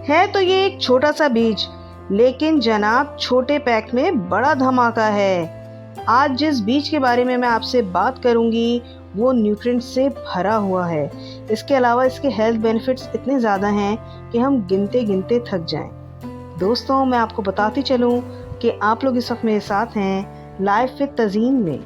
है तो ये एक छोटा सा बीज, लेकिन जनाब छोटे पैक में बड़ा धमाका है। आज जिस बीज के बारे में मैं आपसे बात करूंगी वो न्यूट्रिएंट से भरा हुआ है। इसके अलावा इसके हेल्थ बेनिफिट्स इतने ज़्यादा हैं कि हम गिनते गिनते थक जाएं। दोस्तों, मैं आपको बताती चलूं कि आप लोग इस वक्त मेरे साथ हैं लाइफ विद तज़ीन में।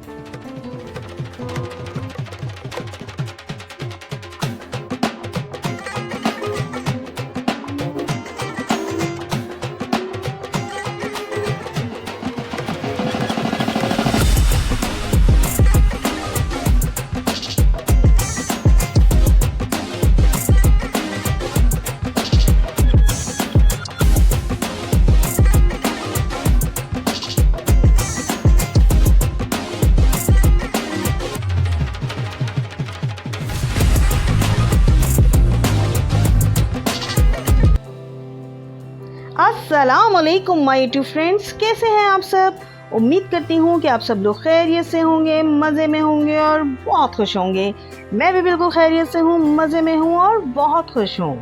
अस्सलाम वालेकुम माय यूट्यूब फ्रेंड्स, कैसे हैं आप सब। उम्मीद करती हूँ कि आप सब लोग खैरियत से होंगे, मज़े में होंगे और बहुत खुश होंगे। मैं भी बिल्कुल खैरियत से हूँ, मज़े में हूँ और बहुत खुश हूँ।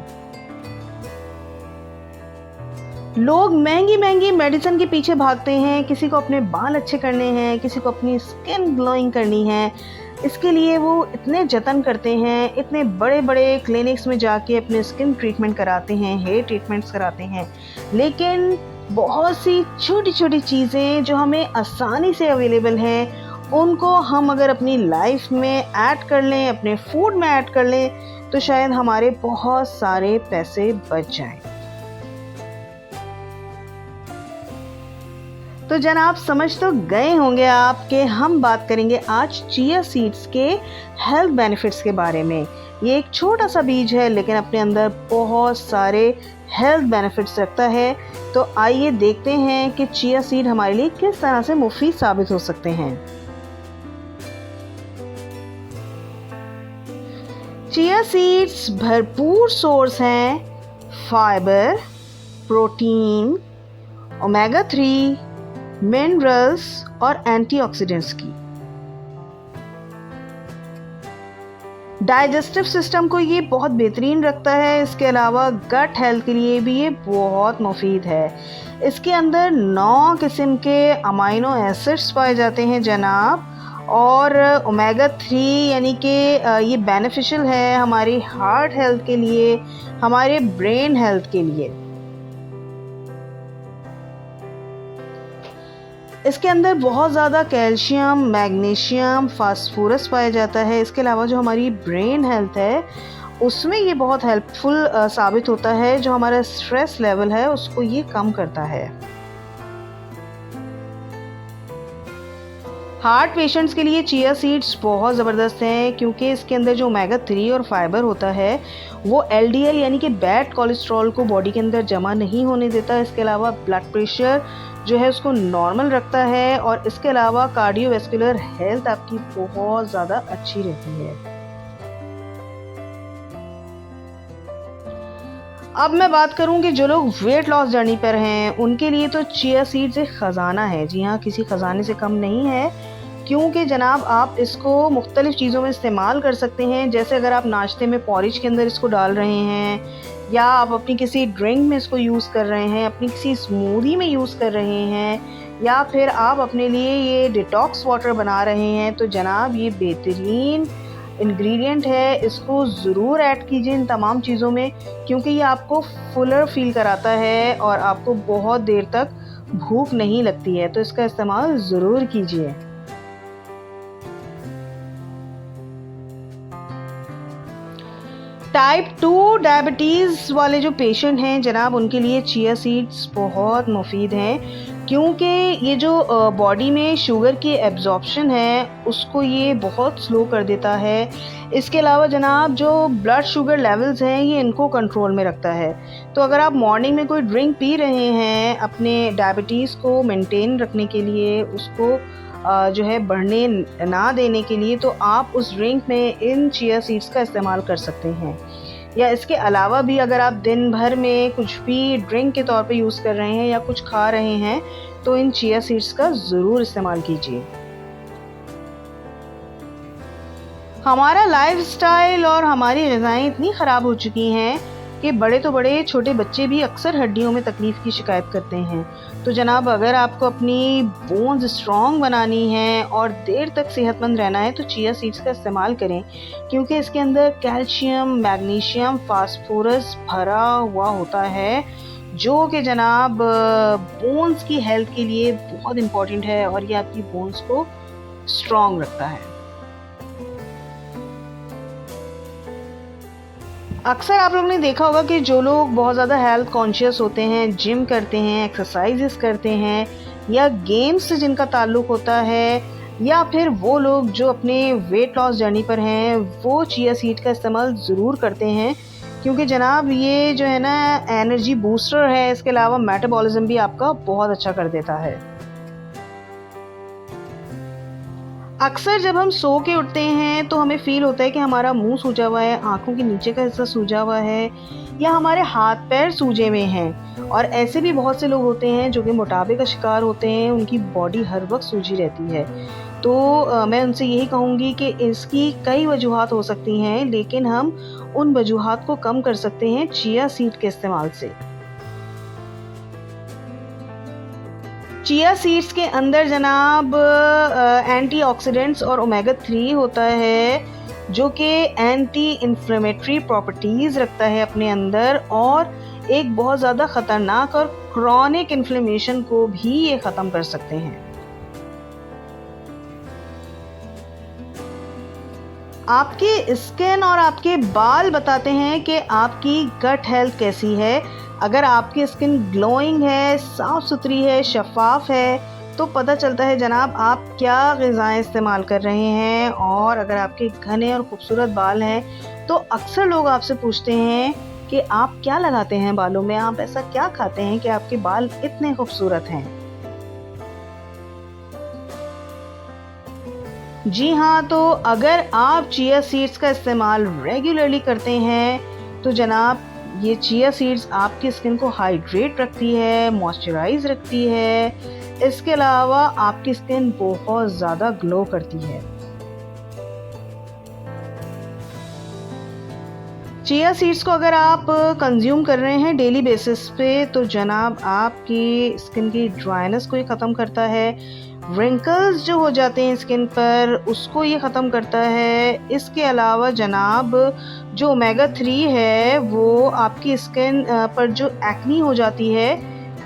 लोग महंगी महंगी मेडिसिन के पीछे भागते हैं। किसी को अपने बाल अच्छे करने हैं, किसी को अपनी स्किन ग्लोइंग करनी है। इसके लिए वो इतने जतन करते हैं, इतने बड़े बड़े क्लिनिक्स में जाके अपने स्किन ट्रीटमेंट कराते हैं, हेयर ट्रीटमेंट्स कराते हैं। लेकिन बहुत सी छोटी छोटी चीज़ें जो हमें आसानी से अवेलेबल हैं, उनको हम अगर अपनी लाइफ में ऐड कर लें, अपने फूड में ऐड कर लें, तो शायद हमारे बहुत सारे पैसे बच जाएं। तो जनाब, समझ तो गए होंगे आप कि हम बात करेंगे आज चिया सीड्स के हेल्थ बेनिफिट्स के बारे में। ये एक छोटा सा बीज है, लेकिन अपने अंदर बहुत सारे हेल्थ बेनिफिट्स रखता है। तो आइए देखते हैं कि चिया सीड हमारे लिए किस तरह से मुफीद साबित हो सकते हैं। चिया सीड्स भरपूर सोर्स हैं फाइबर, प्रोटीन, ओमेगा 3, मिनरल्स और एंटीऑक्सीडेंट्स की। डाइजेस्टिव सिस्टम को ये बहुत बेहतरीन रखता है। इसके अलावा गट हेल्थ के लिए भी ये बहुत मुफीद है। इसके अंदर 9 किस्म के अमाइनो एसिड्स पाए जाते हैं जनाब, और ओमेगा 3 यानी कि ये बेनिफिशियल है हमारी हार्ट हेल्थ के लिए, हमारे ब्रेन हेल्थ के लिए। इसके अंदर बहुत ज़्यादा कैल्शियम, मैग्नीशियम, फास्फोरस पाया जाता है। इसके अलावा जो हमारी ब्रेन हेल्थ है उसमें ये बहुत हेल्पफुल साबित होता है। जो हमारा स्ट्रेस लेवल है उसको ये कम करता है। हार्ट पेशेंट्स के लिए चिया सीड्स बहुत ज़बरदस्त हैं, क्योंकि इसके अंदर जो ओमेगा 3 और फाइबर होता है वो LDL यानी कि बैड कोलेस्ट्रॉल को बॉडी के अंदर जमा नहीं होने देता। इसके अलावा ब्लड प्रेशर जो है उसको नॉर्मल रखता है, और इसके अलावा कार्डियोवैस्कुलर हेल्थ आपकी बहुत ज़्यादा अच्छी रहती है। अब मैं बात करूं कि जो लोग वेट लॉस जर्नी पर हैं उनके लिए तो चिया सीड्स एक ख़जाना है। जी हाँ, किसी ख़जाने से कम नहीं है, क्योंकि जनाब आप इसको मुख्तलिफ़ चीज़ों में इस्तेमाल कर सकते हैं। जैसे अगर आप नाश्ते में पॉरिज के अंदर इसको डाल रहे हैं, या आप अपनी किसी ड्रिंक में इसको यूज़ कर रहे हैं, अपनी किसी स्मूदी में यूज़ कर रहे हैं, या फिर आप अपने लिए ये डिटॉक्स वाटर बना रहे हैं, तो जनाब ये बेहतरीन इंग्रेडिएंट है। इसको ज़रूर ऐड कीजिए इन तमाम चीज़ों में, क्योंकि ये आपको फुलर फील कराता है और आपको बहुत देर तक भूख नहीं लगती है। तो इसका इस्तेमाल ज़रूर कीजिए। टाइप 2 डायबिटीज़ वाले जो पेशेंट हैं जनाब, उनके लिए चिया सीड्स बहुत मुफीद हैं, क्योंकि ये जो बॉडी में शुगर की एब्जॉर्प्शन है उसको ये बहुत स्लो कर देता है। इसके अलावा जनाब जो ब्लड शुगर लेवल्स हैं ये इनको कंट्रोल में रखता है। तो अगर आप मॉर्निंग में कोई ड्रिंक पी रहे हैं अपने डायबिटीज़ को मेंटेन रखने के लिए, उसको जो है बढ़ने ना देने के लिए, तो आप उस ड्रिंक में इन चिया सीड्स का इस्तेमाल कर सकते हैं। या इसके अलावा भी अगर आप दिन भर में कुछ भी ड्रिंक के तौर पे यूज़ कर रहे हैं या कुछ खा रहे हैं, तो इन चिया सीड्स का ज़रूर इस्तेमाल कीजिए। हमारा लाइफस्टाइल और हमारी ग़िज़ाएँ इतनी ख़राब हो चुकी हैं कि बड़े तो बड़े, छोटे बच्चे भी अक्सर हड्डियों में तकलीफ़ की शिकायत करते हैं। तो जनाब, अगर आपको अपनी बोन्स स्ट्रॉन्ग बनानी है और देर तक सेहतमंद रहना है तो चिया सीड्स का इस्तेमाल करें, क्योंकि इसके अंदर कैल्शियम, मैग्नीशियम, फास्फोरस भरा हुआ होता है, जो कि जनाब बोन्स की हेल्थ के लिए बहुत इम्पॉर्टेंट है और ये आपकी बोन्स को स्ट्रॉन्ग रखता है। अक्सर आप लोगों ने देखा होगा कि जो लोग बहुत ज़्यादा हेल्थ कॉन्शियस होते हैं, जिम करते हैं, एक्सरसाइजेस करते हैं या गेम्स से जिनका ताल्लुक़ होता है, या फिर वो लोग जो अपने वेट लॉस जर्नी पर हैं, वो चिया सीड का इस्तेमाल ज़रूर करते हैं, क्योंकि जनाब ये जो है ना एनर्जी बूस्टर है, इसके अलावा मेटाबॉलिज्म भी आपका बहुत अच्छा कर देता है। अक्सर जब हम सो के उठते हैं तो हमें फ़ील होता है कि हमारा मुंह सूजा हुआ है, आँखों के नीचे का हिस्सा सूजा हुआ है या हमारे हाथ पैर सूजे हुए हैं, और ऐसे भी बहुत से लोग होते हैं जो कि मोटापे का शिकार होते हैं, उनकी बॉडी हर वक्त सूजी रहती है। तो मैं उनसे यही कहूँगी कि इसकी कई वजूहात हो सकती हैं, लेकिन हम उन वजूहात को कम कर सकते हैं चिया सीड के इस्तेमाल से। चिया सीड्स के अंदर जनाब एंटीऑक्सीडेंट्स और ओमेगा 3 होता है, जो कि एंटी इन्फ्लेमेटरी प्रॉपर्टीज़ रखता है अपने अंदर, और एक बहुत ज़्यादा ख़तरनाक और क्रॉनिक इन्फ्लेमेशन को भी ये ख़त्म कर सकते हैं। आपकी स्किन और आपके बाल बताते हैं कि आपकी गट हेल्थ कैसी है। अगर आपकी स्किन ग्लोइंग है, साफ़ सुथरी है, शफ़ाफ़ है, तो पता चलता है जनाब आप क्या ग़िज़ाएँ इस्तेमाल कर रहे हैं। और अगर आपके घने और खूबसूरत बाल हैं तो अक्सर लोग आपसे पूछते हैं कि आप क्या लगाते हैं बालों में, आप ऐसा क्या खाते हैं कि आपके बाल इतने खूबसूरत हैं। जी हाँ, तो अगर आप चिया सीड्स का इस्तेमाल रेगुलरली करते हैं तो जनाब ये चिया सीड्स आपकी स्किन को हाइड्रेट रखती है, मॉइस्चराइज रखती है, इसके अलावा आपकी स्किन बहुत ज़्यादा ग्लो करती है। चिया सीड्स को अगर आप कंज्यूम कर रहे हैं डेली बेसिस पे तो जनाब आपकी स्किन की ड्राइनेस को ये ख़त्म करता है, रिंकल्स जो हो जाते हैं स्किन पर उसको ये ख़त्म करता है। इसके अलावा जनाब जो ओमेगा 3 है वो आपकी स्किन पर जो एक्नी हो जाती है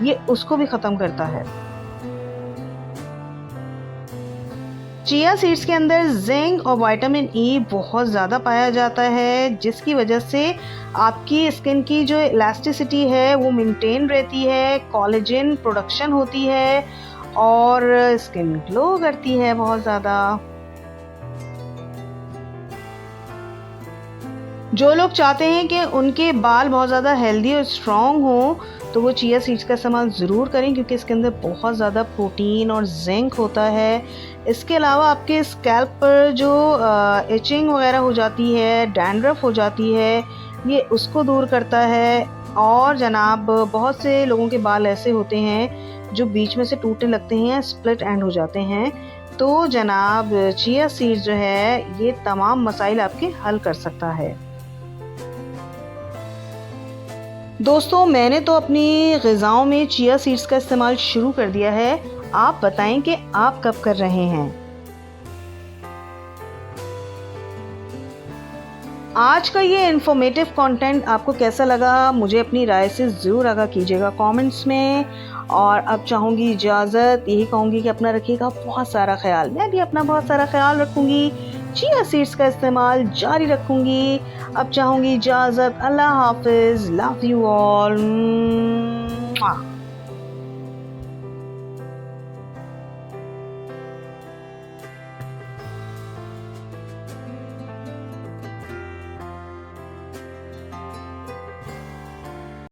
ये उसको भी ख़त्म करता है। चिया सीड्स के अंदर जिंक और विटामिन ई बहुत ज़्यादा पाया जाता है, जिसकी वजह से आपकी स्किन की जो इलास्टिसिटी है वो मेंटेन रहती है, कोलेजन प्रोडक्शन होती है और स्किन ग्लो करती है बहुत ज़्यादा। जो लोग चाहते हैं कि उनके बाल बहुत ज़्यादा हेल्दी और स्ट्रॉन्ग हों तो वो चिया सीड्स का इस्तेमाल ज़रूर करें, क्योंकि इसके अंदर बहुत ज़्यादा प्रोटीन और जिंक होता है। इसके अलावा आपके स्कैल्प पर जो इचिंग वगैरह हो जाती है, डैंड्रफ हो जाती है, ये उसको दूर करता है। और जनाब बहुत से लोगों के बाल ऐसे होते हैं जो बीच में से टूटने लगते हैं, स्प्लिट एंड हो जाते हैं, तो जनाब चिया सीड्स जो है ये तमाम मसाइल आपके हल कर सकता है। दोस्तों, मैंने तो अपनी ग़िज़ाओं में चिया सीड्स का इस्तेमाल शुरू कर दिया है, आप बताएं कि आप कब कर रहे हैं। आज का ये इन्फॉर्मेटिव कंटेंट आपको कैसा लगा मुझे अपनी राय से ज़रूर आगाह कीजिएगा कमेंट्स में। और अब चाहूँगी इजाज़त, यही कहूँगी कि अपना रखिएगा बहुत सारा ख्याल, मैं भी अपना बहुत सारा ख्याल रखूँगी, चिया सीड्स का इस्तेमाल जारी रखूँगी। अब चाहूँगी इजाज़त, अल्लाह हाफ़िज़, लव यू ऑल।